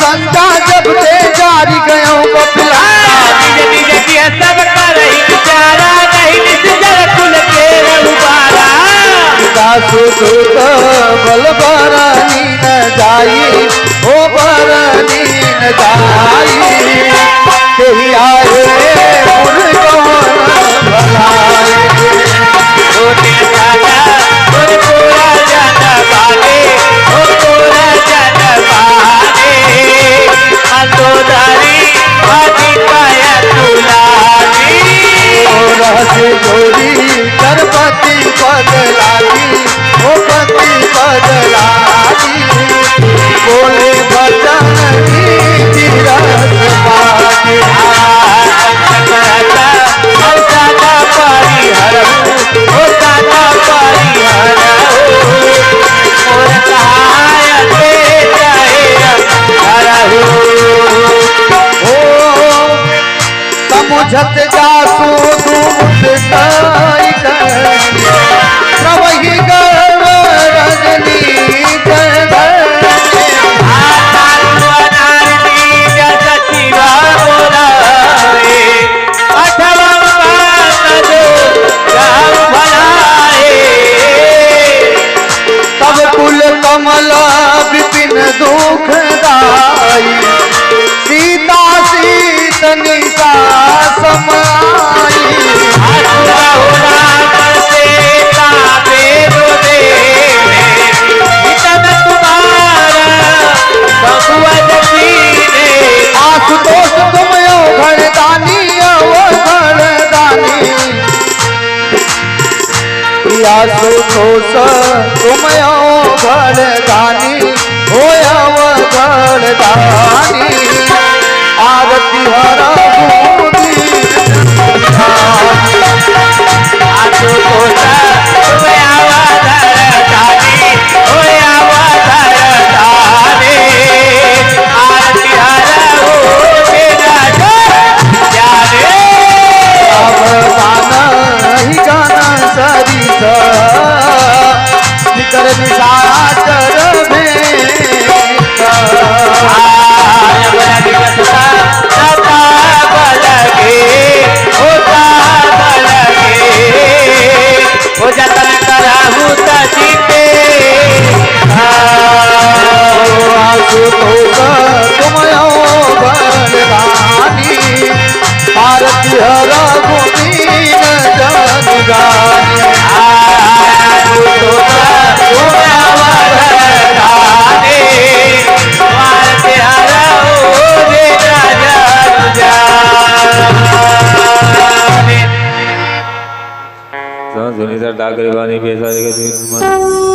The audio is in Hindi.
संता जब ते जारी गयो निज निज की सब करई विचारा नहीं निज जल कुल के रघुबारा दासु दूत बल बरनी न जाई ओ बरनी न जाई तेरी आए मुर्गोन भलाए छोटे राजा और पूरा जन बाले और पूरा जन बाले अंतोदारी आदि पाया तुलानी और हसे जोड़ी करपति बदलागी ओ पति बदलागी बोले बचन की रस पागे समुझत जासु दूत काई प्रवही गर्व रजनी तब कुल कमल विपिन दुखदाई सीता सीतनी का समाई आशुतोष तुम यो घरदानी आशुतोष तुम यो घरदानी हो घरदानी आरती हरा सुनीता डाकरी वाणी पेशा